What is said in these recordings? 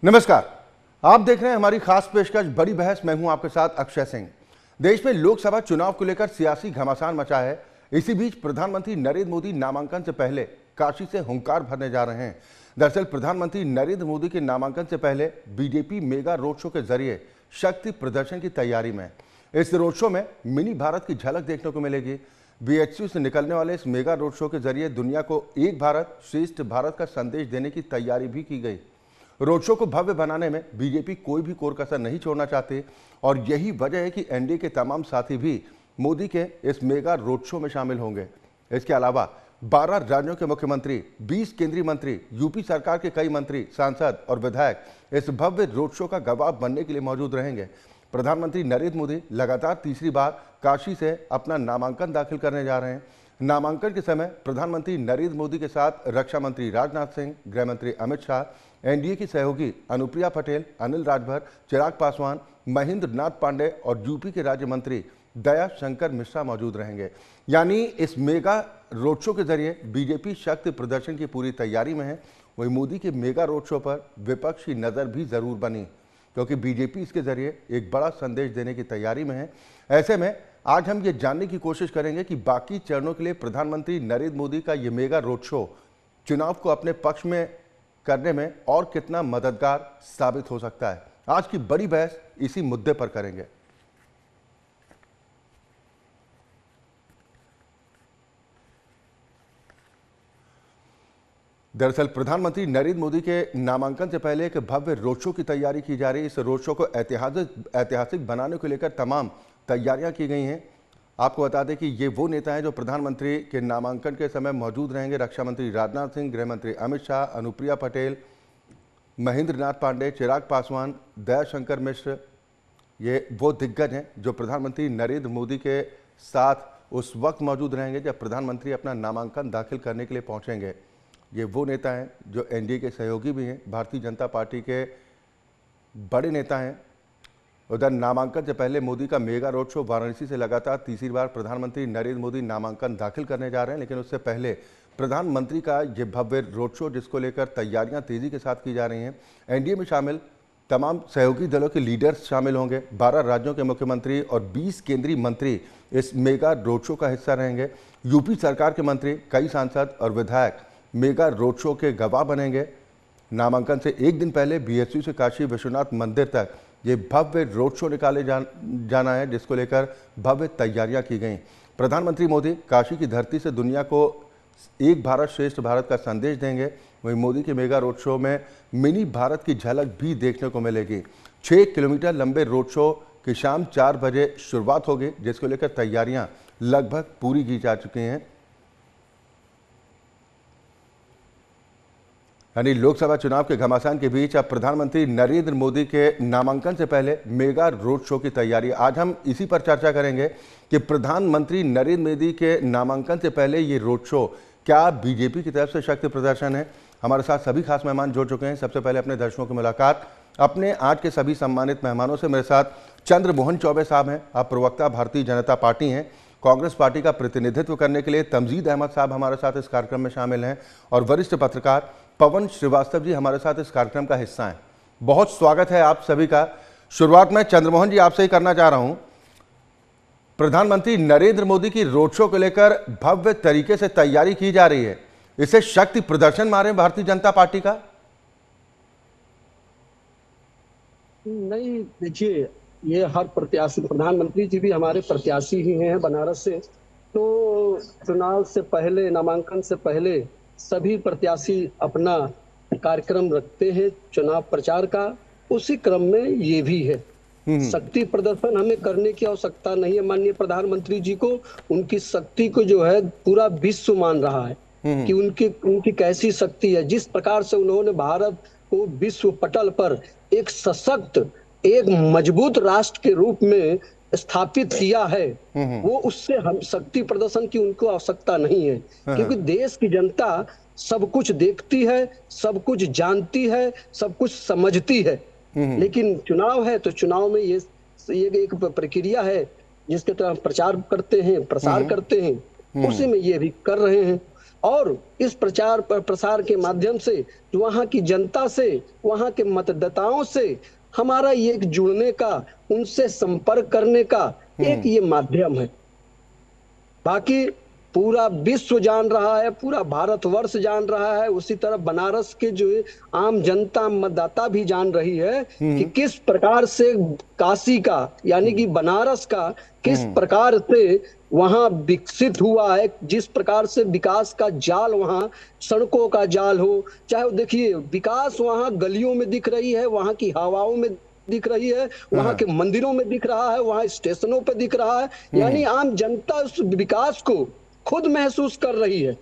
नमस्कार, आप देख रहे हैं हमारी खास पेशकश बड़ी बहस। मैं हूं आपके साथ अक्षय सिंह। देश में लोकसभा चुनाव को लेकर सियासी घमासान मचा है। इसी बीच प्रधानमंत्री नरेंद्र मोदी नामांकन से पहले काशी से हुंकार भरने जा रहे हैं। दरअसल प्रधानमंत्री नरेंद्र मोदी के नामांकन से पहले बीजेपी मेगा रोड शो के जरिए शक्ति प्रदर्शन की तैयारी में। इस रोड शो में मिनी भारत की झलक देखने को मिलेगी। बीएचयू से निकलने वाले इस मेगा रोड शो के जरिए दुनिया को एक भारत श्रेष्ठ भारत का संदेश देने की तैयारी भी की गई। रोड शो को भव्य बनाने में बीजेपी कोई भी कोर कसर नहीं छोड़ना चाहती और यही वजह है कि एनडीए के तमाम साथी भी मोदी के इस मेगा रोड शो में शामिल होंगे। इसके अलावा 12 राज्यों के मुख्यमंत्री, 20 केंद्रीय मंत्री, यूपी सरकार के कई मंत्री, सांसद और विधायक इस भव्य रोड शो का गवाह बनने के लिए मौजूद रहेंगे। प्रधानमंत्री नरेंद्र मोदी लगातार तीसरी बार काशी से अपना नामांकन दाखिल करने जा रहे हैं। नामांकन के समय प्रधानमंत्री नरेंद्र मोदी के साथ रक्षा मंत्री राजनाथ सिंह, गृह मंत्री अमित शाह, एनडीए की सहयोगी अनुप्रिया पटेल, अनिल राजभर, चिराग पासवान, महेंद्र नाथ पांडे और यूपी के राज्य मंत्री दया शंकर मिश्रा मौजूद रहेंगे। यानी इस मेगा रोड शो के जरिए बीजेपी शक्ति प्रदर्शन की पूरी तैयारी में है। वहीं मोदी के मेगा रोड शो पर विपक्ष की नज़र भी जरूर बनी, क्योंकि बीजेपी इसके जरिए एक बड़ा संदेश देने की तैयारी में है। ऐसे में आज हम ये जानने की कोशिश करेंगे कि बाकी चरणों के लिए प्रधानमंत्री नरेंद्र मोदी का ये मेगा रोड शो चुनाव को अपने पक्ष में करने में और कितना मददगार साबित हो सकता है। आज की बड़ी बहस इसी मुद्दे पर करेंगे। दरअसल प्रधानमंत्री नरेंद्र मोदी के नामांकन से पहले एक भव्य रोड शो की तैयारी की जा रही है। इस रोड शो को ऐतिहासिक बनाने को लेकर तमाम तैयारियां की गई हैं। आपको बता दें कि ये वो नेता हैं जो प्रधानमंत्री के नामांकन के समय मौजूद रहेंगे। रक्षा मंत्री राजनाथ सिंह, गृह मंत्री अमित शाह, अनुप्रिया पटेल, महेंद्र नाथ पांडे, चिराग पासवान, दया शंकर मिश्र, ये वो दिग्गज हैं जो प्रधानमंत्री नरेंद्र मोदी के साथ उस वक्त मौजूद रहेंगे जब प्रधानमंत्री अपना नामांकन दाखिल करने के लिए पहुँचेंगे। ये वो नेता हैं जो एनडीए के सहयोगी भी हैं, भारतीय जनता पार्टी के बड़े नेता हैं। उधर नामांकन से पहले मोदी का मेगा रोड शो वाराणसी से लगातार तीसरी बार प्रधानमंत्री नरेंद्र मोदी नामांकन दाखिल करने जा रहे हैं। लेकिन उससे पहले प्रधानमंत्री का ये भव्य रोड शो, जिसको लेकर तैयारियां तेजी के साथ की जा रही हैं। एनडीए में शामिल तमाम सहयोगी दलों के लीडर्स शामिल होंगे। 12 राज्यों के मुख्यमंत्री और 20 केंद्रीय मंत्री इस मेगा रोड शो का हिस्सा रहेंगे। यूपी सरकार के मंत्री, कई सांसद और विधायक मेगा रोड शो के गवाह बनेंगे। नामांकन से एक दिन पहले बीएचयू से काशी विश्वनाथ मंदिर तक ये भव्य रोड शो निकाले जाना है, जिसको लेकर भव्य तैयारियां की गई। प्रधानमंत्री मोदी काशी की धरती से दुनिया को एक भारत श्रेष्ठ भारत का संदेश देंगे। वहीं मोदी के मेगा रोड शो में मिनी भारत की झलक भी देखने को मिलेगी। 6 किलोमीटर लंबे रोड शो की शाम 4 बजे शुरुआत होगी, जिसको लेकर तैयारियां लगभग पूरी की जा चुकी हैं। यानी लोकसभा चुनाव के घमासान के बीच अब प्रधानमंत्री नरेंद्र मोदी के नामांकन से पहले मेगा रोड शो की तैयारी। आज हम इसी पर चर्चा करेंगे कि प्रधानमंत्री नरेंद्र मोदी के नामांकन से पहले ये रोड शो क्या बीजेपी की तरफ से शक्ति प्रदर्शन है। हमारे साथ सभी खास मेहमान जुड़ चुके हैं। सबसे पहले अपने दर्शकों की मुलाकात अपने आज के सभी सम्मानित मेहमानों से। मेरे साथ चंद्रमोहन चौबे साहब हैं, आप प्रवक्ता भारतीय जनता पार्टी हैं। कांग्रेस पार्टी का प्रतिनिधित्व करने के लिए तमजीद अहमद साहब हमारे साथ इस कार्यक्रम में शामिल हैं और वरिष्ठ पत्रकार पवन श्रीवास्तव जी हमारे साथ इस कार्यक्रम का हिस्सा हैं। बहुत स्वागत है आप सभी का। शुरुआत में चंद्रमोहन जी आपसे ही करना चाह रहा हूं। प्रधानमंत्री नरेंद्र मोदी की रोड शो को लेकर भव्य तरीके से तैयारी की जा रही है, इसे शक्ति प्रदर्शन मारे भारतीय जनता पार्टी का? नहीं, देखिए, ये हर प्रत्याशी, प्रधानमंत्री जी भी हमारे प्रत्याशी ही हैं बनारस से। तो चुनाव से पहले, नामांकन से पहले सभी प्रत्याशी अपना कार्यक्रम रखते हैं चुनाव प्रचार का। उसी क्रम में ये भी है। शक्ति प्रदर्शन हमें करने की आवश्यकता नहीं है। माननीय प्रधानमंत्री जी को, उनकी शक्ति को जो है पूरा विश्व मान रहा है कि उनकी कैसी शक्ति है। जिस प्रकार से उन्होंने भारत को विश्व पटल पर एक सशक्त, एक मजबूत राष्ट्र के रूप में स्थापित किया है, वो उससे हम शक्ति प्रदर्शन की उनको आवश्यकता नहीं है। क्योंकि देश की जनता सब कुछ देखती है, सब कुछ जानती है, सब कुछ समझती है। लेकिन चुनाव है तो चुनाव में ये एक प्रक्रिया है जिसके तरह प्रचार करते हैं, प्रसार करते हैं, उसी में ये भी कर रहे हैं। और इस प्रचार प्रसार के माध्यम से वहां की जनता से, वहां के मतदाताओं से हमारा ये जुड़ने का, उनसे संपर्क करने का एक ये माध्यम है। बाकी पूरा विश्व जान रहा है, पूरा भारतवर्ष जान रहा है, उसी तरह बनारस के जो आम जनता मतदाता भी जान रही है कि किस प्रकार से काशी का यानी कि बनारस का किस प्रकार से वहां विकसित हुआ है, जिस प्रकार से विकास का जाल वहां, सड़कों का जाल हो, चाहे वो देखिए विकास वहां गलियों में दिख रही है, वहां की हवाओं में दिख रही है, वहां के मंदिरों में दिख रहा है, वहां स्टेशनों पर दिख रहा है, यानी आम जनता उस विकास को खुद महसूस कर रही है।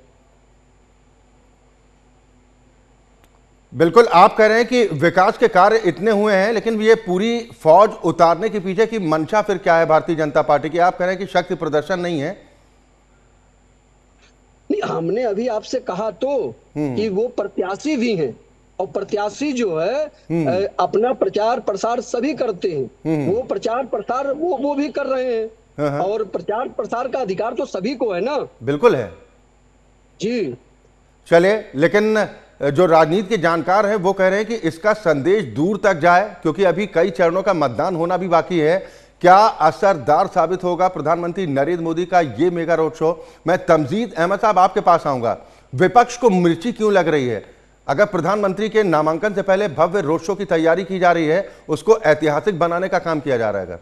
बिल्कुल, आप कह रहे हैं कि विकास के कार्य इतने हुए हैं, लेकिन ये पूरी फौज उतारने के पीछे की मंशा फिर क्या है भारतीय जनता पार्टी की? आप कह रहे हैं कि शक्ति प्रदर्शन नहीं है। नहीं, हमने अभी आपसे कहा तो कि वो प्रत्याशी भी हैं, और प्रत्याशी जो है अपना प्रचार प्रसार सभी करते हैं, वो प्रचार प्रसार वो भी कर रहे हैं, और प्रचार प्रसार का अधिकार तो सभी को है ना। बिल्कुल है जी। चलिए, लेकिन जो राजनीति के जानकार हैं वो कह रहे हैं कि इसका संदेश दूर तक जाए, क्योंकि अभी कई चरणों का मतदान होना भी बाकी है। क्या असरदार साबित होगा प्रधानमंत्री नरेंद्र मोदी का ये मेगा रोड शो? मैं तमजीद अहमद साहब आपके पास आऊंगा। विपक्ष को मिर्ची क्यों लग रही है? अगर प्रधानमंत्री के नामांकन से पहले भव्य रोड शो की तैयारी की जा रही है, उसको ऐतिहासिक बनाने का काम किया जा रहा है। अगर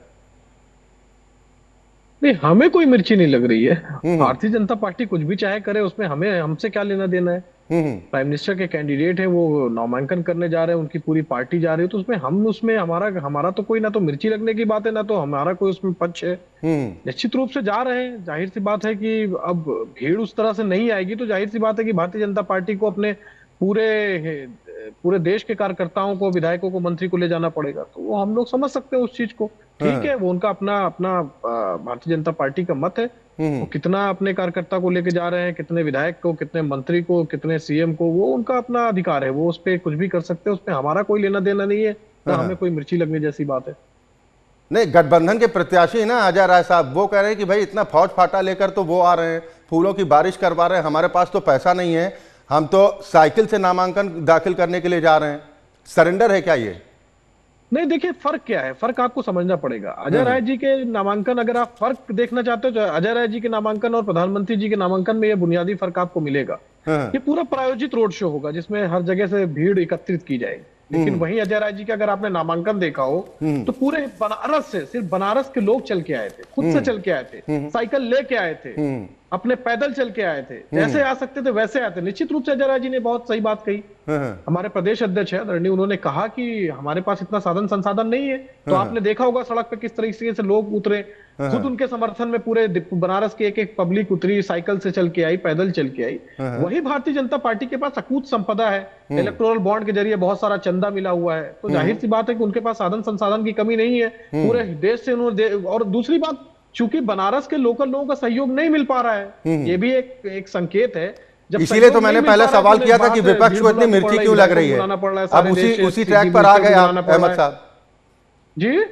नहीं, हमें कोई मिर्ची नहीं लग रही है। भारतीय जनता पार्टी कुछ भी चाहे करे, उसमें हमसे क्या लेना देना है। प्राइम मिनिस्टर के कैंडिडेट है, वो नामांकन करने जा रहे हैं, उनकी पूरी पार्टी जा रही है, तो उसमें हमारा तो कोई, ना तो मिर्ची लगने की बात है, ना तो हमारा कोई उसमें पक्ष है। निश्चित रूप से जा रहे हैं। जाहिर सी बात है कि अब भीड़ उस तरह से नहीं आएगी, तो जाहिर सी बात है कि भारतीय जनता पार्टी को अपने पूरे देश के कार्यकर्ताओं को, विधायकों को, मंत्री को ले जाना पड़ेगा। तो वो हम लोग समझ सकते हैं उस चीज को। ठीक है, वो उनका अपना भारतीय जनता पार्टी का मत है। वो कितना अपने कार्यकर्ता को लेके जा रहे हैं, कितने विधायक को, कितने मंत्री को, कितने सीएम को, वो उनका अपना अधिकार है। वो उस पर कुछ भी कर सकते हैं, उसमें हमारा कोई लेना देना नहीं है, ना हमें कोई मिर्ची लगने जैसी बात है। नहीं, गठबंधन के प्रत्याशी ना अजय राय साहब, वो कह रहे हैं कि भाई इतना फौज फाटा लेकर तो वो आ रहे हैं, फूलों की बारिश करवा रहे हैं, हमारे पास तो पैसा नहीं है, हम तो साइकिल से नामांकन दाखिल करने के लिए जा रहे हैं। सरेंडर है क्या ये? नहीं, देखिए फर्क क्या है, फर्क आपको समझना पड़ेगा। अजय राय जी के नामांकन, अगर आप फर्क देखना चाहते हो तो अजय राय जी के नामांकन और प्रधानमंत्री जी के नामांकन में यह बुनियादी फर्क आपको मिलेगा। ये पूरा प्रायोजित रोड शो होगा, जिसमें हर जगह से भीड़ एकत्रित की जाएगी। लेकिन वहीं अजय राय जी का अगर आपने नामांकन देखा हो तो पूरे बनारस से, सिर्फ बनारस के लोग चल के आए थे, खुद से चल के आए थे, साइकिल लेके आए थे, अपने पैदल चल के आए थे, जैसे आ सकते थे वैसे आए थे। निश्चित रूप से अजय राय जी ने बहुत सही बात कही। हमारे प्रदेश अध्यक्ष है आदरणीय, उन्होंने कहा कि हमारे पास इतना साधन संसाधन नहीं है। तो आपने देखा होगा सड़क पे किस तरीके से लोग उतरे, खुद उनके समर्थन में पूरे बनारस की एक पब्लिक उतरी, साइकिल से चल के आई, पैदल चल के आई। वही भारतीय जनता पार्टी के पास अकूत संपदा है, इलेक्टोरल बॉन्ड के जरिए बहुत सारा चंदा मिला हुआ है। तो जाहिर सी बात है कि उनके पास साधन संसाधन की कमी नहीं है। पूरे देश से उन्होंने, और दूसरी बात, चूंकि बनारस के लोकल लोगों का सहयोग नहीं मिल पा रहा है, ये भी एक संकेत है। इसीलिए तो मैंने पहले सवाल किया था कि विपक्ष को इतनी मिर्ची क्यों लग रही है। अब उसी ट्रैक पर आ गए आप अहमद साहब जी।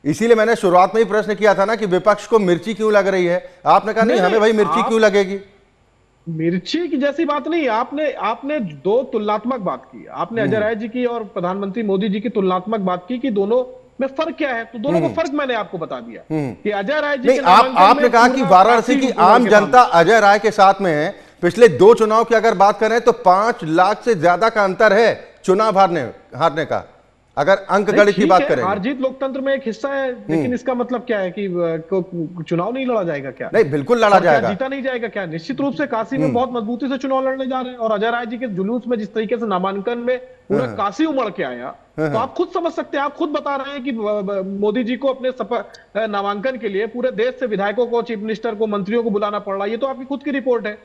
इसीलिए मैंने शुरुआत में ही प्रश्न किया था ना कि विपक्ष को मिर्ची क्यों लग रही है। आपने कहा नहीं, हमें भाई मिर्ची क्यों लगेगी। मिर्ची की जैसी बात नहीं। आपने दो तुलनात्मक बात की। आपने अजय राय जी की और प्रधानमंत्री मोदी जी की तुलनात्मक बात की कि दोनों में फर्क क्या है। तो दोनों का फर्क मैंने आपको बता दिया कि अजय राय जी आपने कहा कि वाराणसी की आम जनता अजय राय के साथ में है। पिछले 2 चुनाव की अगर बात करें तो 5 लाख से ज्यादा का अंतर है चुनाव हारने का, अगर अंक गणित की बात करें। हार जीत लोकतंत्र में एक हिस्सा है, लेकिन इसका मतलब क्या है कि चुनाव नहीं लड़ा जाएगा क्या? नहीं, बिल्कुल लड़ा जाएगा। जीता नहीं जाएगा क्या? निश्चित रूप से काशी में बहुत मजबूती से चुनाव लड़ने जा रहे हैं। और अजय राय जी के जुलूस में जिस तरीके से नामांकन में पूरा काशी उमड़ के आया, तो आप खुद समझ सकते हैं। आप खुद बता रहे हैं कि मोदी जी को अपने नामांकन के लिए पूरे देश से विधायकों को, चीफ मिनिस्टर को, मंत्रियों को बुलाना पड़ रहा है। ये तो आपकी खुद की रिपोर्ट है।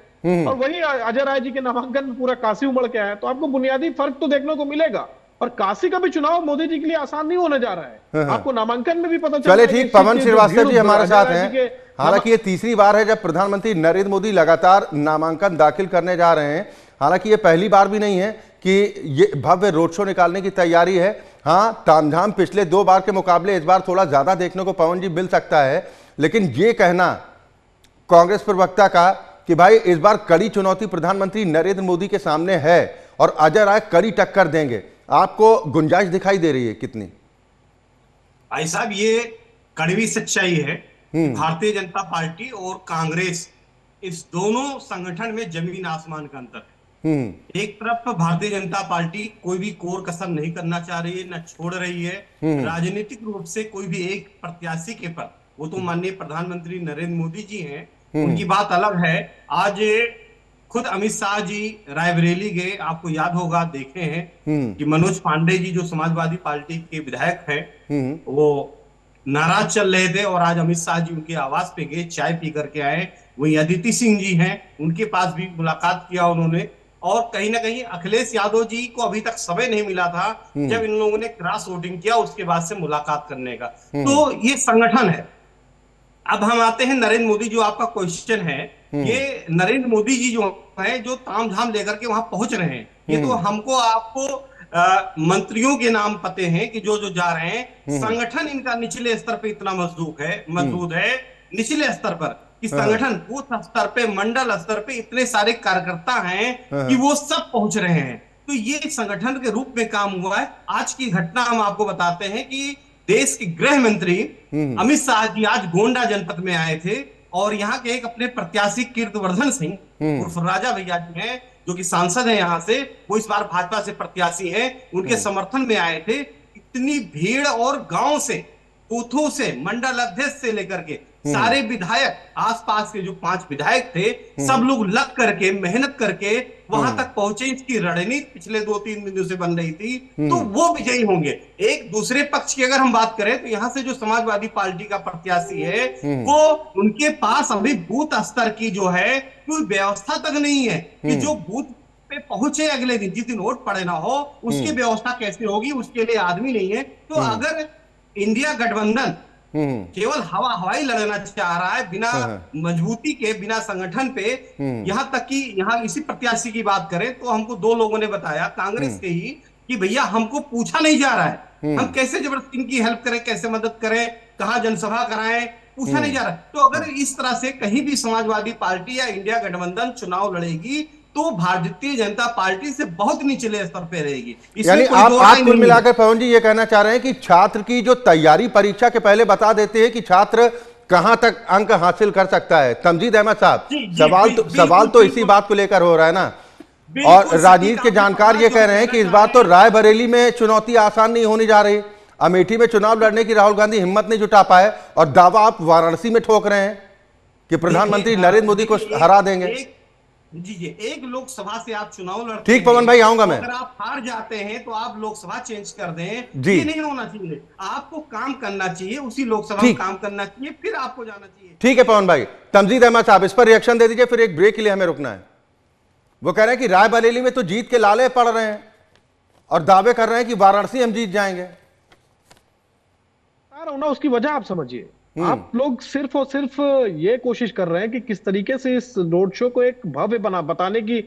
और वही अजय राय जी के नामांकन में पूरा काशी उमड़ के आया, तो आपको बुनियादी फर्क तो देखने को मिलेगा। और काशी का भी चुनाव मोदी जी के लिए आसान नहीं होने जा रहा है। आपको नामांकन में भी पता चला। चले ठीक, पवन श्रीवास्तव जी हमारे साथ हैं। हालांकि ये तीसरी बार है जब प्रधानमंत्री नरेंद्र मोदी लगातार नामांकन दाखिल करने जा रहे हैं। हालांकि ये पहली बार भी नहीं है कि ये भव्य रोड शो निकालने की तैयारी है। हाँ, तामझाम पिछले 2 बार के मुकाबले इस बार थोड़ा ज्यादा देखने को पवन जी मिल सकता है। लेकिन ये कहना कांग्रेस प्रवक्ता का कि भाई इस बार कड़ी चुनौती प्रधानमंत्री नरेंद्र मोदी के सामने है और अजय राय कड़ी टक्कर देंगे, आपको गुंजाइश दिखाई दे रही है कितनी? भाई साहब, ये कड़वी सच्चाई है। भारतीय जनता पार्टी और कांग्रेस, इस दोनों संगठन में जमीन आसमान का अंतर है। एक तरफ भारतीय जनता पार्टी कोई भी कोर कसर नहीं करना चाह रही है, न छोड़ रही है। राजनीतिक रूप से कोई भी एक प्रत्याशी के पर, वो तो माननीय प्रधानमंत्री नरेंद्र मोदी जी हैं, उनकी बात अलग है। आज खुद अमित शाह जी रायबरेली गए, आपको याद होगा, देखे हैं कि मनोज पांडे जी जो समाजवादी पार्टी के विधायक हैं, वो नाराज चल रहे थे और आज अमित शाह जी उनके आवास पे गए, चाय पी करके आए। वही अदिति सिंह जी हैं, उनके पास भी मुलाकात किया उन्होंने। और कहीं ना कहीं अखिलेश यादव जी को अभी तक समय नहीं मिला था, जब इन लोगों ने क्रॉस वोटिंग किया उसके बाद से मुलाकात करने का। तो ये संगठन है। अब हम आते हैं नरेंद्र मोदी, जो आपका क्वेश्चन है, ये नरेंद्र मोदी जी जो है, जो तामझाम लेकर के वहां पहुंच रहे हैं, ये तो हमको आपको मंत्रियों के नाम पते हैं कि जो जो जा रहे हैं। संगठन इनका निचले स्तर पे इतना मजबूत है निचले स्तर पर कि संगठन बूथ स्तर पे, मंडल स्तर पे इतने सारे कार्यकर्ता हैं कि वो सब पहुंच रहे हैं। तो ये संगठन के रूप में काम हुआ है। आज की घटना हम आपको बताते हैं कि देश के गृह मंत्री अमित शाह जी आज गोंडा जनपद में आए थे और यहाँ के एक अपने प्रत्याशी कीर्तिवर्धन सिंह उर्फ राजा भैया जी हैं, जो कि सांसद हैं यहाँ से, वो इस बार भाजपा से प्रत्याशी हैं, उनके समर्थन में आए थे। इतनी भीड़, और गांव से, बूथों से, मंडल अध्यक्ष से लेकर के सारे विधायक, आसपास के जो 5 विधायक थे, सब लोग लग करके, मेहनत करके वहां तक पहुंचे। इसकी रणनीति पिछले 2-3 दिनों से बन रही थी, तो वो विजयी होंगे। एक दूसरे पक्ष की अगर हम बात करें तो यहाँ से जो समाजवादी पार्टी का प्रत्याशी है, वो उनके पास अभी बूथ स्तर की जो है कोई व्यवस्था तक नहीं है कि जो बूथ पे पहुंचे अगले दिन, जिस दिन वोट पड़े ना हो, उसकी व्यवस्था कैसे होगी, उसके लिए आदमी नहीं है। तो अगर इंडिया गठबंधन केवल हवाई लड़ना चाह रहा है, बिना मजबूती के, बिना संगठन पे, यहां तक कि यहां इसी प्रत्याशी की बात करें तो हमको 2 लोगों ने बताया, कांग्रेस के ही, कि भैया हमको पूछा नहीं जा रहा है, हम कैसे जबरदस्ती इनकी हेल्प करें, कैसे मदद करें, कहां जनसभा कराएं, पूछा नहीं जा रहा। तो अगर इस तरह से कहीं भी समाजवादी पार्टी या इंडिया गठबंधन चुनाव लड़ेगी तो भारतीय जनता पार्टी से बहुत निचले स्तर पे रहेगी। यानी आप कुल मिलाकर पवन जी ये कहना चाह रहे हैं कि छात्र की जो तैयारी परीक्षा के पहले बता देते हैं कि छात्र कहां तक अंक हासिल कर सकता है। तमजीद अहमद साहब, सवाल तो इसी बात को लेकर हो रहा है ना, और राजनीति के जानकार ये कह रहे हैं कि इस बार तो रायबरेली में चुनौती आसान नहीं होने जा रही। अमेठी में चुनाव लड़ने की राहुल गांधी हिम्मत नहीं जुटा पाए और दावा आप वाराणसी में ठोक रहे हैं कि प्रधानमंत्री नरेंद्र मोदी को हरा देंगे। जी, एक लोकसभा से आप चुनाव लड़ते ठीक पवन भाई, आऊंगा मैं। अगर आप हार जाते हैं तो आप लोकसभा चेंज कर दें, ये नहीं होना चाहिए। आपको काम करना चाहिए, उसी लोकसभा में काम करना चाहिए, फिर आपको जाना चाहिए। ठीक है पवन भाई। तमजीद अहमद साहब, इस पर रिएक्शन दे दीजिए, फिर एक ब्रेक के लिए हमें रुकना है। वो कह रहे हैं कि रायबरेली में तो जीत के लाले पड़ रहे हैं और दावे कर रहे हैं कि वाराणसी हम जीत जाएंगे। उसकी वजह आप समझिए। आप लोग सिर्फ और सिर्फ ये कोशिश कर रहे हैं कि किस तरीके से इस रोड शो को एक भव्य बताने की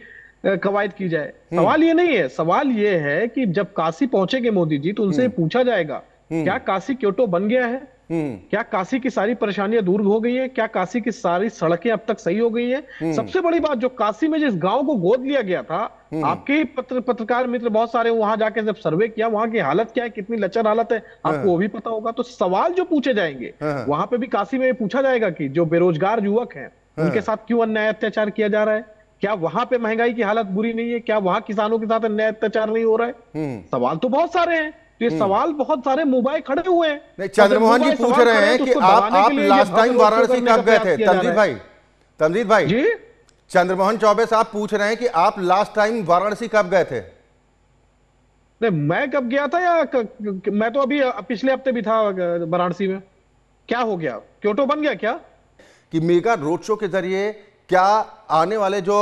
कवायद की जाए। सवाल ये नहीं है, सवाल ये है कि जब काशी पहुंचेंगे मोदी जी तो उनसे पूछा जाएगा, क्या काशी क्योटो बन गया है? क्या काशी की सारी परेशानियां दूर हो गई है? क्या काशी की सारी सड़कें अब तक सही हो गई है? सबसे बड़ी बात, जो काशी में जिस गांव को गोद लिया गया था, आपके पत्रकार मित्र बहुत सारे वहां जाके जब सर्वे किया, वहां की हालत क्या है, कितनी लचर हालत है, आपको वो भी पता होगा। तो सवाल जो पूछे जाएंगे वहां पे भी काशी में पूछा जाएगा कि जो बेरोजगार युवक हैं उनके साथ क्यों अन्याय अत्याचार किया जा रहा है? क्या वहां पे महंगाई की हालत बुरी नहीं है? क्या वहां किसानों के साथ अन्याय अत्याचार नहीं हो रहा है? सवाल तो बहुत सारे हैं। तो ये सवाल बहुत सारे मुंबई खड़े हुए हैं। नहीं, चंद्रमोहन जी पूछ रहे हैं कि आप लास्ट टाइम वाराणसी कब गए थे? तमजीद भाई जी, चंद्रमोहन चौबे साहब पूछ रहे हैं कि आप लास्ट टाइम वाराणसी कब गए थे? नहीं, मैं कब गया था, या मैं तो अभी पिछले हफ्ते भी था वाराणसी में। क्या हो गया, क्योटो बन गया क्या? कि मेगा रोड शो के जरिए क्या आने वाले जो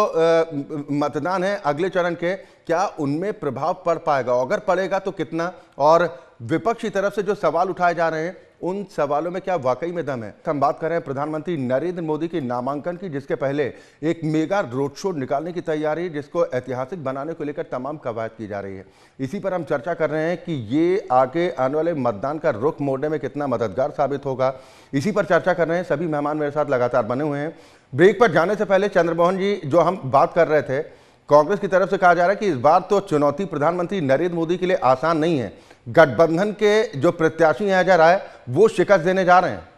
मतदान है अगले चरण के, क्या उनमें प्रभाव पड़ पाएगा? अगर पड़ेगा तो कितना? और विपक्ष की तरफ से जो सवाल उठाए जा रहे हैं उन सवालों में क्या वाकई में दम है? हम बात कर रहे हैं प्रधानमंत्री नरेंद्र मोदी के नामांकन की, जिसके पहले एक मेगा रोड शो निकालने की तैयारी, जिसको ऐतिहासिक बनाने को लेकर तमाम कवायद की जा रही है। इसी पर हम चर्चा कर रहे हैं कि ये आगे आने वाले मतदान का रुख मोड़ने में कितना मददगार साबित होगा। इसी पर चर्चा कर रहे हैं। सभी मेहमान मेरे साथ लगातार बने हुए हैं। ब्रेक पर जाने से पहले चंद्रमोहन जी, जो हम बात कर रहे थे, कांग्रेस की तरफ से कहा जा रहा है कि इस बार तो चुनौती प्रधानमंत्री नरेंद्र मोदी के लिए आसान नहीं है। गठबंधन के जो प्रत्याशी हैं अजय राय, वो शिकस्त देने जा रहे हैं।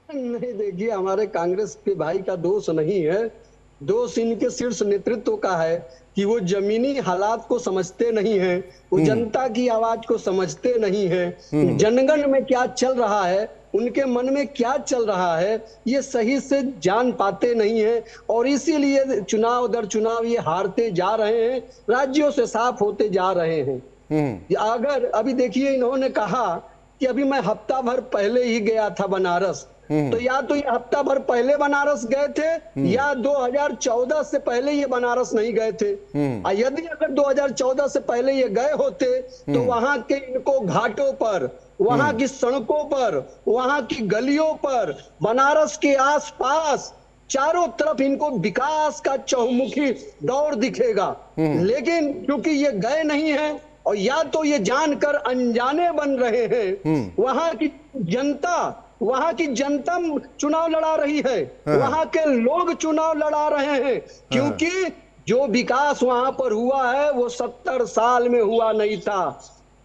नहीं, देखिए, हमारे कांग्रेस के भाई का दोष नहीं है, दोष इनके शीर्ष नेतृत्व का है कि वो जमीनी हालात को समझते नहीं हैं, वो जनता की आवाज को समझते नहीं हैं, जनगण में क्या चल रहा है, उनके मन में क्या चल रहा है, ये सही से जान पाते नहीं है, और इसीलिए चुनाव दर चुनाव ये हारते जा रहे हैं, राज्यों से साफ होते जा रहे हैं। अगर अभी देखिए, इन्होंने कहा कि अभी मैं हफ्ता भर पहले ही गया था बनारस, तो या तो ये हफ्ता भर पहले बनारस गए थे या 2014 से पहले ये बनारस नहीं गए थे। यदि अगर 2014 से पहले ये गए होते तो वहां के इनको घाटों पर, वहां की सड़कों पर, वहां की गलियों पर, बनारस के आसपास चारों तरफ इनको विकास का चहुमुखी दौर दिखेगा। लेकिन क्योंकि ये गए नहीं हैं और या तो ये जानकर अनजाने बन रहे हैं, वहां की जनता चुनाव लड़ा रही है, वहां के लोग चुनाव लड़ा रहे हैं, क्योंकि जो विकास वहां पर हुआ है वो 70 साल में हुआ नहीं था।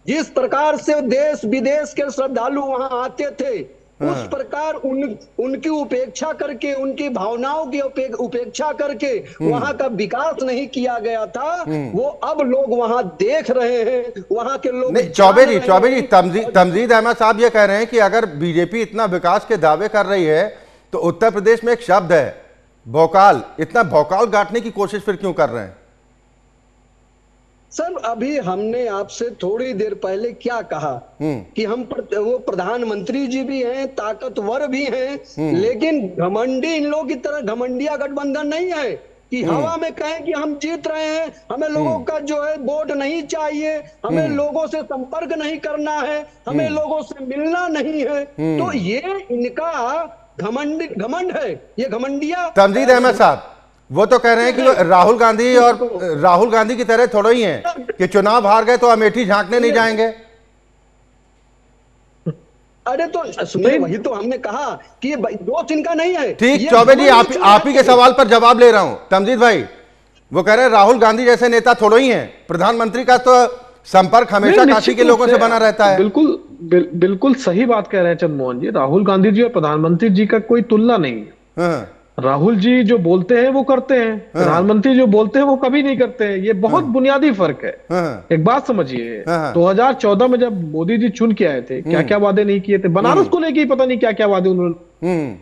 जिस प्रकार से देश विदेश के श्रद्धालु वहां आते थे, उस प्रकार उनकी उपेक्षा करके, उनकी भावनाओं की उपेक्षा करके वहां का विकास नहीं किया गया था। वो अब लोग वहां देख रहे हैं, वहां के लोग। चौबे जी, तमजीद अहमद साहब ये कह रहे हैं कि अगर बीजेपी इतना विकास के दावे कर रही है तो उत्तर प्रदेश में एक शब्द है भौकाल, इतना भौकाल गांठने की कोशिश फिर क्यों कर रहे हैं? सर, अभी हमने आपसे थोड़ी देर पहले क्या कहा कि वो प्रधानमंत्री जी भी हैं, ताकतवर भी हैं, लेकिन घमंडी, इन लोगों की तरह घमंडिया गठबंधन नहीं है कि हवा में कहें कि हम जीत रहे हैं, हमें लोगों का जो है वोट नहीं चाहिए, हमें लोगों से संपर्क नहीं करना है, हमें लोगों से मिलना नहीं है। तो ये इनका घमंड है, ये घमंडिया। तमजीद अहमद साहब वो तो कह रहे हैं कि राहुल गांधी की तरह थोड़ा ही हैं कि चुनाव हार गए तो अमेठी झांकने नहीं जाएंगे। अरे तो सुनिए, वही तो हमने कहा कि ये दोस्त इनका नहीं है। ठीक, चौबे जी, आप ही के सवाल पर जवाब ले रहा हूं। तमजीद भाई वो कह रहे हैं राहुल गांधी जैसे नेता थोड़ा ही हैं, प्रधानमंत्री का तो संपर्क हमेशा काशी के लोगों से बना रहता है। बिल्कुल सही बात कह रहे हैं चंद्रमोहन जी। राहुल गांधी जी और प्रधानमंत्री जी का कोई तुलना नहीं है। राहुल जी जो बोलते हैं वो करते हैं, प्रधानमंत्री जो बोलते हैं वो कभी नहीं करते हैं। ये बहुत बुनियादी फर्क है। एक बात समझिए, 2014 में जब मोदी जी चुन के आए थे, क्या क्या वादे नहीं किए थे, बनारस को लेके ही पता नहीं क्या क्या वादे उन्होंने।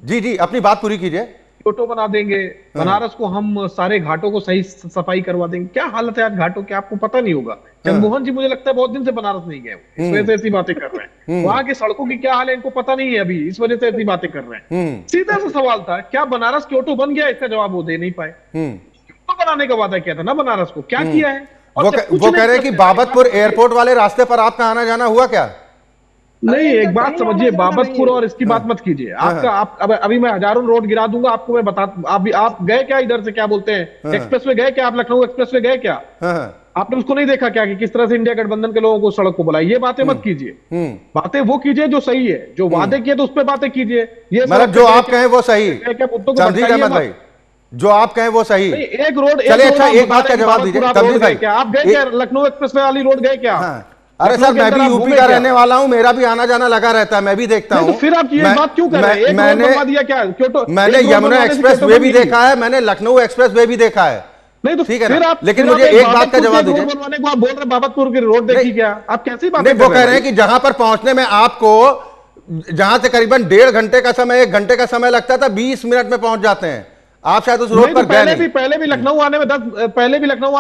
जी, अपनी बात पूरी कीजिए। फोटो बना देंगे, बनारस को हम सारे घाटों को सही सफाई करवा देंगे। क्या हालत है आज घाटों की, आपको पता नहीं होगा। चंद्रमोहन जी मुझे लगता है बहुत दिन से बनारस नहीं गए, इस वजह से ऐसी बातें कर रहे हैं। वहां की सड़कों की क्या हाल है इनको पता नहीं है अभी, इस वजह से ऐसी बातें कर रहे हैं। सीधा सा सवाल था, क्या बनारस क्योटो बन गया? इसका जवाब वो दे नहीं पाए। क्योटो बनाने का वादा किया था ना बनारस को, क्या किया है? वो कह रहे हैं कि बाबतपुर एयरपोर्ट वाले रास्ते पर आपका आना जाना हुआ क्या? नहीं, एक बात समझिए, बाबतपुर और इसकी बात मत कीजिए। अभी मैं हजारों रोड गिरा दूंगा आपको, मैं बता। आप गए क्या इधर से, क्या बोलते हैं, एक्सप्रेस वे गए क्या? आप लखनऊ एक्सप्रेस वे गए क्या? आपने उसको नहीं देखा क्या कि किस तरह से इंडिया गठबंधन के लोगों को सड़क को बुलाया? ये बातें मत कीजिए। बातें वो कीजिए जो सही है, जो वादे किए तो उस पर बातें कीजिए। ये मतलब जो आप कहें वो सही, तमजीद अहमद भाई, जो आप कहें वो सही। एक रोड, अच्छा, एक बात का जवाब दीजिए तमजीद भाई, आप गए क्या लखनऊ एक्सप्रेस वे वाली रोड गए क्या? अरे सर, मैं भी यूपी का रहने वाला हूं, मेरा भी आना जाना लगा रहता है, मैं भी देखता हूं। तो फिर आप ये बात क्यों कर रहे हैं? मैंने यमुना एक्सप्रेस वे भी देखा है, मैंने लखनऊ एक्सप्रेस वे भी देखा है। नहीं तो ठीक है ना, लेकिन मुझे एक बात का जवाब दीजिए। बनवाने को आप बोल रहे हैं बाबतपुर की रोड देखी क्या? आप कैसी बात? वो कह रहे हैं कि जहां पर पहुंचने में आपको, जहां से करीबन 1.5 घंटे का समय, 1 घंटे का समय लगता था, 20 मिनट में पहुंच जाते हैं। आप शायद उस रोड पर गए नहीं। पहले भी लखनऊ आने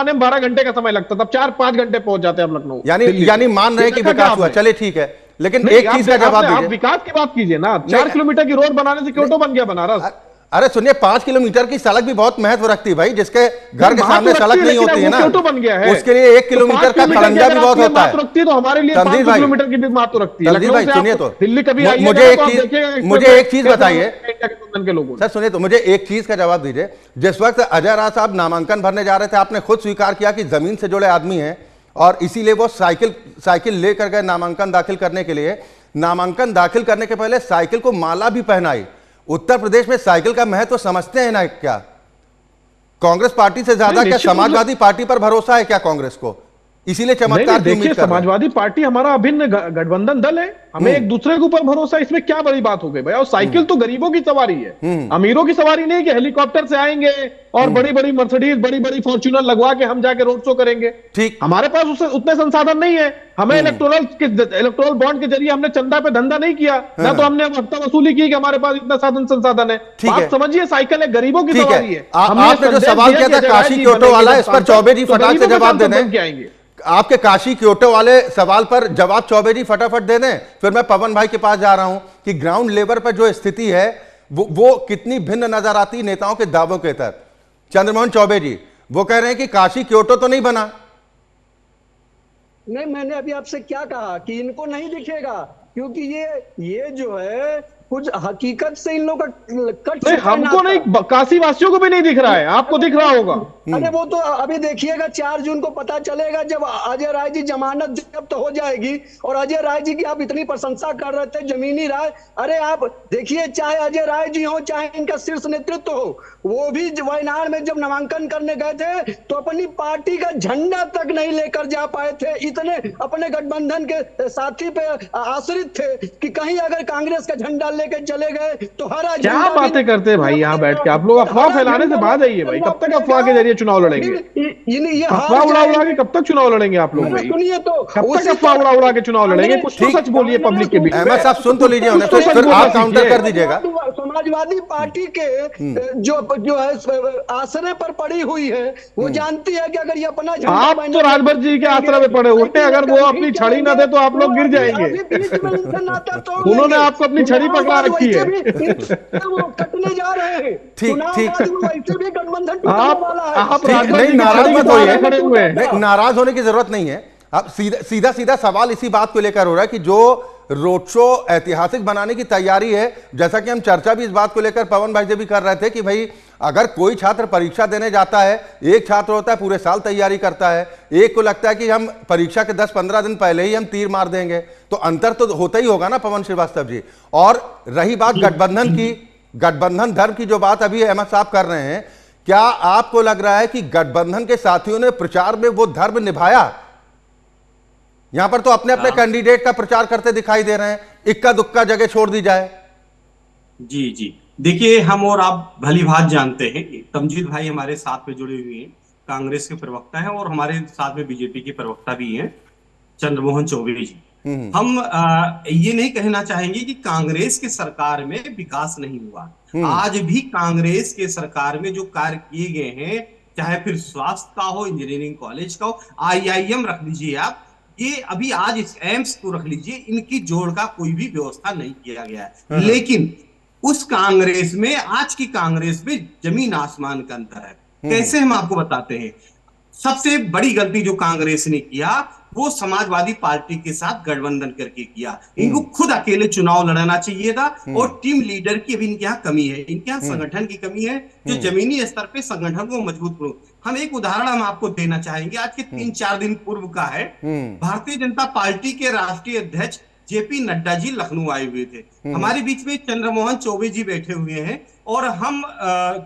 में 12 घंटे का समय लगता था, 4-5 घंटे पहुंच जाते हैं आप लखनऊ। यानी मान रहे हैं कि विकास हुआ, चलिए ठीक है, लेकिन एक चीज का जवाब दीजिए। आप विकास की बात कीजिए ना। 4 किलोमीटर की रोड बनाने से क्योटो बन गया बनारस। अरे सुनिए, 5 किलोमीटर की सड़क भी बहुत महत्व रखती है भाई, जिसके घर के सामने सड़क नहीं होती है ना, बन गया है। उसके लिए 1 किलोमीटर का खड़ंजा भी बहुत होता है। तो हमारे लिए 5 किलोमीटर की भी महत्व रखती है। तमजीद भाई सुनिए तो, दिल्ली कभी मुझे एक चीज बताइए सर, सुनिए तो, मुझे एक चीज का जवाब दीजिए। जिस वक्त अजय राय साहब नामांकन भरने जा रहे थे, आपने खुद स्वीकार किया कि जमीन से जुड़े आदमी हैं और इसीलिए वो साइकिल लेकर गए नामांकन दाखिल करने के लिए। नामांकन दाखिल करने के पहले साइकिल को माला भी पहनाई। उत्तर प्रदेश में साइकिल का महत्व समझते हैं ना क्या? कांग्रेस पार्टी से ज्यादा क्या समाजवादी पार्टी पर भरोसा है क्या कांग्रेस को? इसीलिए चमत्कार की उम्मीद कर रहे हैं। समाजवादी पार्टी हमारा अभिन्न गठबंधन दल है, हमें एक दूसरे के ऊपर भरोसा है, इसमें क्या बड़ी बात हो गई भाई? और साइकिल तो गरीबों की सवारी है, अमीरों की सवारी नहीं कि हेलीकॉप्टर से आएंगे और बड़ी बड़ी मर्सिडीज, बड़ी बड़ी फॉर्च्यूनर लगवा के हम जाके रोड शो करेंगे। ठीक, हमारे पास उतने संसाधन नहीं है। हमें इलेक्टोरल बॉन्ड के जरिए हमने चंदा पे धंधा नहीं किया, ना तो हमने हफ्ता वसूली की कि हमारे पास इतना संसाधन है। बात समझिए, साइकिल है, गरीबों की सवारी है। आपने जो सवाल किया था काशी क्योटो वाला, इस पर चौबे जी फटाक से जवाब दे दें। आएंगे आपके काशी क्योटो वाले सवाल पर जवाब चौबे जी फटाफट दे दें, फिर मैं पवन भाई के पास जा रहा हूं कि ग्राउंड लेवल पर जो स्थिति है वो कितनी भिन्न नजर आती नेताओं के दावों के तहत। चंद्रमोहन चौबे जी वो कह रहे हैं कि काशी क्योटो तो नहीं बना। नहीं, मैंने अभी आपसे क्या कहा कि इनको नहीं दिखेगा, क्योंकि ये जो है कुछ हकीकत से इन लोग का कट, हमको नहीं, काशी वासियों को भी नहीं दिख रहा है, आपको दिख रहा होगा। अरे वो तो अभी देखिएगा, 4 जून को पता चलेगा जब अजय राय जी जमानत जब्त हो जाएगी। और अजय राय जी की आप इतनी प्रशंसा कर रहे थे, जमीनी राय, अरे आप देखिए, चाहे अजय राय जी हो, चाहे इनका शीर्ष नेतृत्व हो, वो भी वायनाड में जब नामांकन करने गए थे तो अपनी पार्टी का झंडा तक नहीं लेकर जा पाए थे। इतने अपने गठबंधन के साथी पे आश्रित थे कि कहीं अगर कांग्रेस का झंडा लेके चले गए तो हरा। क्या बातें करते हैं भाई यहाँ बैठ के आप लोग? अफवाह फैलाने से बात है ये भाई, कब तक अफवाह के जरिए चुनाव लड़ेंगे? अफवाह उड़ा उड़ा के कब तक चुनाव लड़ेंगे आप लोग भाई? सुनिए तो, कब तक अफवाह उड़ा उड़ा के चुनाव लड़ेंगे? कुछ तो सच बोलिए पब्लिक के बीच में। अहमद साहब सुन तो लीजिए, फिर आप काउंटर कर दीजिएगा। समाजवादी पार्टी के जो है आश्रय पर पड़ी हुई है, वो जानती है कि अगर ये अपना आप तो राजभर जी के आश्रय में पड़े हुए हैं, अगर वो अपनी छड़ी ना दे तो आप लोग गिर जाएंगे। उन्होंने आपको अपनी छड़ी पकड़ा रखी है, वो कटने जा रहे हैं। ठीक ठीक, वैसे भी गठबंधन आप नहीं, नाराज मत होइए, नाराज होने की जरूरत नहीं है। अब सीधा सवाल इसी बात को लेकर हो रहा है कि जो रोड शो ऐतिहासिक बनाने की तैयारी है, जैसा कि हम चर्चा भी इस बात को लेकर पवन भाई से भी कर रहे थे कि भाई अगर कोई छात्र परीक्षा देने जाता है, एक छात्र होता है पूरे साल तैयारी करता है, एक को लगता है कि हम परीक्षा के 10-15 दिन पहले ही हम तीर मार देंगे, तो अंतर तो होता ही होगा ना पवन श्रीवास्तव जी। और रही बात गठबंधन की, गठबंधन धर्म की जो बात अभी अहमद साहब कर रहे हैं, क्या आपको लग रहा है कि गठबंधन के साथियों ने प्रचार में वो धर्म निभाया? यहां पर तो अपने अपने कैंडिडेट का प्रचार करते दिखाई दे रहे हैं, इक्का दुक्का जगह छोड़ दी जाए। जी जी, देखिए, हम और आप भली भांति जानते हैं, तमजीद भाई हमारे साथ में जुड़े हुए हैं, कांग्रेस के प्रवक्ता हैं, और हमारे साथ में बीजेपी के प्रवक्ता भी हैं, चंद्रमोहन चौबे जी। हम ये नहीं कहना चाहेंगे कि कांग्रेस की सरकार में विकास नहीं हुआ। आज भी कांग्रेस के सरकार में जो कार्य किए गए हैं, चाहे फिर स्वास्थ्य का हो, इंजीनियरिंग कॉलेज का हो, IIM रख लीजिए आप, ये अभी आज इस एम्स को रख लीजिए, इनकी जोड़ का कोई भी व्यवस्था नहीं किया गया है। लेकिन उस कांग्रेस में, आज की कांग्रेस में जमीन आसमान का अंतर है। कैसे, हम आपको बताते हैं। सबसे बड़ी गलती जो कांग्रेस ने किया, वो समाजवादी पार्टी के साथ गठबंधन करके किया। इनको खुद अकेले चुनाव लड़ना चाहिए था, और टीम लीडर की अभी इनके यहाँ कमी है, इनके यहाँ संगठन की कमी है, जो जमीनी स्तर पे संगठन को मजबूत करो। हम एक उदाहरण हम आपको देना चाहेंगे, आज के 3-4 दिन पूर्व का है। भारतीय जनता पार्टी के राष्ट्रीय अध्यक्ष JP नड्डा जी लखनऊ आए हुए थे, हमारे बीच में चंद्रमोहन चौबे जी बैठे हुए हैं, और हम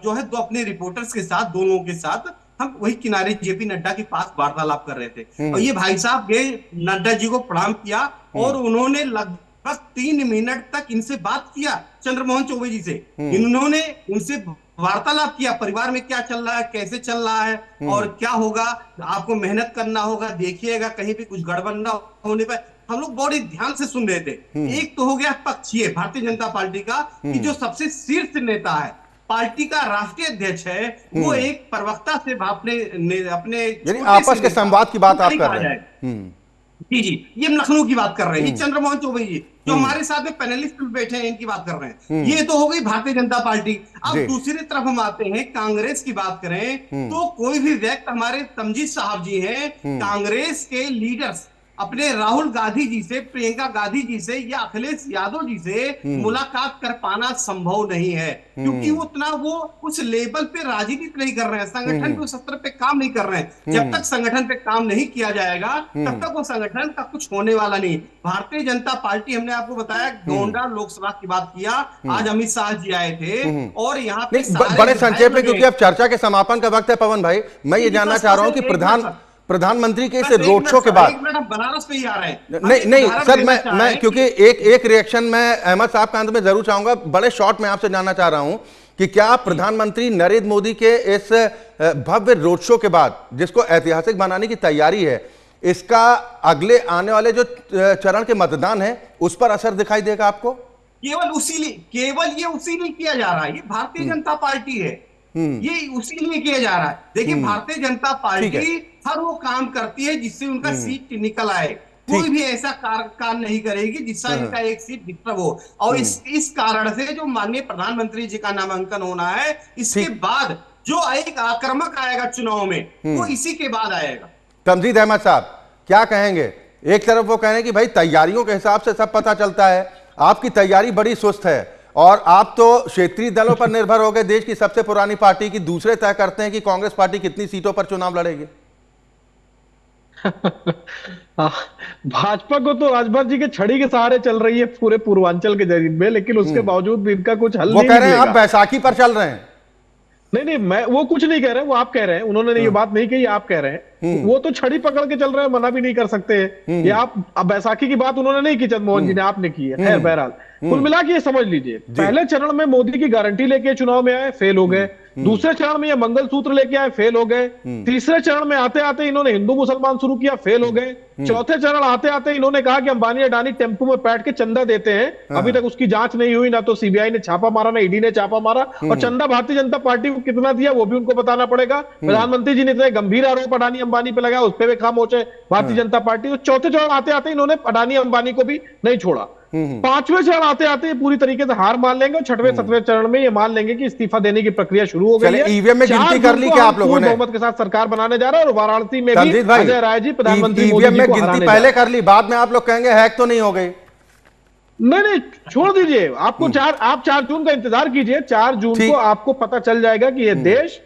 जो है दो अपने रिपोर्टर्स के साथ, दोनों के साथ हम वही किनारे JP नड्डा के पास वार्तालाप कर रहे थे। और ये भाई साहब गए, नड्डा जी को प्रणाम किया, और उन्होंने लगभग 3 मिनट तक इनसे बात किया, चंद्रमोहन चौबे जी से। इन्होंने उनसे वार्तालाप किया, परिवार में क्या चल रहा है, कैसे चल रहा है, और क्या होगा, आपको मेहनत करना होगा, देखिएगा कहीं भी कुछ गड़बड़ ना होने पर। हम लोग बड़े ध्यान से सुन रहे थे। एक तो हो गया पक्ष ये भारतीय जनता पार्टी का, कि जो सबसे शीर्ष नेता है, पार्टी का राष्ट्रीय अध्यक्ष है, वो एक प्रवक्ता से अपने आपस के संवाद की बात आप कर रहे हैं। जी जी, ये लखनऊ की बात कर रहे हैं, चंद्रमोहन चौबे जी जो हमारे साथ में पैनलिस्ट बैठे हैं, इनकी बात कर रहे हैं। ये तो हो गई भारतीय जनता पार्टी। अब दूसरी तरफ हम आते हैं, कांग्रेस की बात करें तो कोई भी व्यक्ति, हमारे तमजीद साहब जी हैं, कांग्रेस के लीडर्स अपने राहुल गांधी जी से, प्रियंका गांधी जी से या अखिलेश यादव जी से मुलाकात कर पाना संभव नहीं है, क्योंकि वो उतना वो उस लेवल पे राजनीति नहीं कर रहे हैं, संगठन के उस स्तर पे काम नहीं कर रहे हैं। जब तक संगठन पे काम नहीं किया जाएगा तब तक वो संगठन का कुछ होने वाला नहीं। भारतीय जनता पार्टी, हमने आपको बताया गोंडा लोकसभा की बात किया, आज अमित शाह जी आए थे और यहाँ पे बड़े संक्षेप में, क्योंकि अब चर्चा के समापन का वक्त है पवन भाई, मैं ये जानना चाह रहा हूं कि प्रधानमंत्री के इस रोड शो के बाद, बनारस पे ही आ रहे हैं। नहीं सर, मैं क्योंकि एक रिएक्शन मैं अहमद साहब के अंत में जरूर चाहूंगा, बड़े शॉर्ट में आपसे जानना चाह रहा हूं कि क्या प्रधानमंत्री नरेंद्र मोदी के इस भव्य रोड शो के बाद, जिसको ऐतिहासिक बनाने की तैयारी है, इसका अगले आने वाले जो चरण के मतदान है उस पर असर दिखाई देगा आपको? केवल ये उसी लिए किया जा रहा है, ये भारतीय जनता पार्टी है, ये उसी लिए किया जा रहा है। देखिए, भारतीय जनता पार्टी हर वो काम करती है जिससे उनका सीट निकल आए, कोई भी ऐसा काम नहीं करेगी जिससे इनका एक सीट डिस्टर्ब हो। और इस कारण से जो माननीय प्रधानमंत्री जी का नामांकन होना है, इसके बाद जो एक आक्रामक आएगा चुनाव में, वो इसी के बाद आएगा। तमजीद अहमद साहब क्या कहेंगे? एक तरफ वो कह रहे हैं कि भाई तैयारियों के हिसाब से सब पता चलता है, आपकी तैयारी बड़ी सुस्त है और आप तो क्षेत्रीय दलों पर निर्भर हो गए, देश की सबसे पुरानी पार्टी की, दूसरे तय करते हैं कि कांग्रेस पार्टी कितनी सीटों पर चुनाव लड़ेगी। भाजपा को तो राजभर जी के छड़ी के सहारे चल रही है पूरे पूर्वांचल के जरिए में, लेकिन उसके बावजूद भी इनका कुछ हल नहीं। वो कह रहे हैं आप बैसाखी पर चल रहे हैं। नहीं, मैं वो कुछ नहीं कह रहे, वो आप कह रहे हैं, उन्होंने ये बात नहीं कही, आप कह रहे हैं। वो तो छड़ी पकड़ के चल रहे हैं, मना भी नहीं कर सकते। ये आप, अब बैसाखी की बात उन्होंने नहीं की, चंद्रमोहन जी ने, आपने की है। खैर, बहरहाल कुल मिला के ये समझ लीजिए, पहले चरण में मोदी की गारंटी लेके चुनाव में आए, फेल हो गए। दूसरे चरण में ये मंगलसूत्र लेके आए, फेल हो गए। तीसरे चरण में आते आते इन्होंने हिंदू मुसलमान शुरू किया, फेल हो गए। चौथे चरण आते आते इन्होंने कहा कि अंबानी अडानी टेम्पो में बैठ के चंदा देते हैं, अभी तक उसकी जांच नहीं हुई, ना तो सीबीआई ने छापा मारा, ना ईडी ने छापा मारा, और चंदा भारतीय जनता पार्टी को कितना दिया वो भी उनको बताना पड़ेगा। प्रधानमंत्री जी ने इतने गंभीर आरोप अडानी अंबानी पे लगाया, उस पर भी खामोश है भारतीय जनता पार्टी। तो चौथे चरण आते आते इन्होंने अडानी अंबानी को भी नहीं छोड़ा। पांचवें चरण आते आते पूरी तरीके से हार मान लेंगे, और छठवें सातवें चरण में ये मान लेंगे कि इस्तीफा देने की प्रक्रिया शुरू हो गई है। ईवीएम में गिनती कर ली क्या आप लोगों ने? बहुमत के साथ सरकार बनाने जा रहा है, और वाराणसी में भी अजय राय जी प्रधानमंत्री ईवीएम में गिनती पहले कर ली, बाद में आप लोग कहेंगे हैक तो नहीं हो गई। नहीं, छोड़ दीजिए, आपको आप 4 जून का इंतजार कीजिए। 4 जून को आपको पता चल जाएगा कि यह देश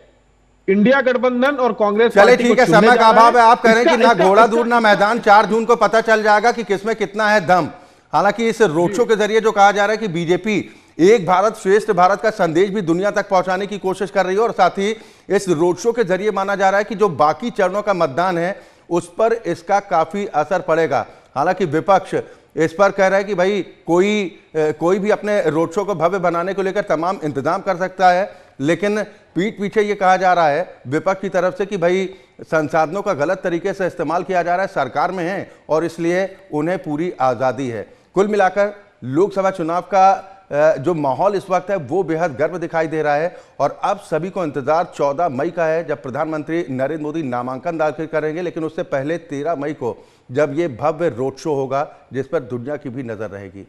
इंडिया गठबंधन और कांग्रेस, चले ठीक है, समय का अभाव है, आप कह रहे हैं कि ना घोड़ा दूर ना मैदान, 4 जून को पता चल जाएगा कि किसमें कितना है दम। हालांकि इस रोड शो के जरिए जो कहा जा रहा है कि बीजेपी एक भारत श्रेष्ठ भारत का संदेश भी दुनिया तक पहुंचाने की कोशिश कर रही है, और साथ ही इस रोड शो के जरिए माना जा रहा है कि जो बाकी चरणों का मतदान है उस पर इसका काफी असर पड़ेगा। हालांकि विपक्ष इस पर कह रहा है कि भाई कोई भी अपने रोड शो को भव्य बनाने को लेकर तमाम इंतजाम कर सकता है, लेकिन पीठ पीछे ये कहा जा रहा है विपक्ष की तरफ से कि भाई संसाधनों का गलत तरीके से इस्तेमाल किया जा रहा है, सरकार में है और इसलिए उन्हें पूरी आज़ादी है। कुल मिलाकर लोकसभा चुनाव का जो माहौल इस वक्त है वो बेहद गर्म दिखाई दे रहा है, और अब सभी को इंतजार 14 मई का है जब प्रधानमंत्री नरेंद्र मोदी नामांकन दाखिल करेंगे, लेकिन उससे पहले 13 मई को जब ये भव्य रोड शो होगा जिस पर दुनिया की भी नजर रहेगी।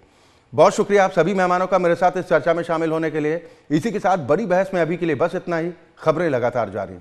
बहुत शुक्रिया आप सभी मेहमानों का मेरे साथ इस चर्चा में शामिल होने के लिए। इसी के साथ बड़ी बहस में अभी के लिए बस इतना ही। खबरें लगातार जारी।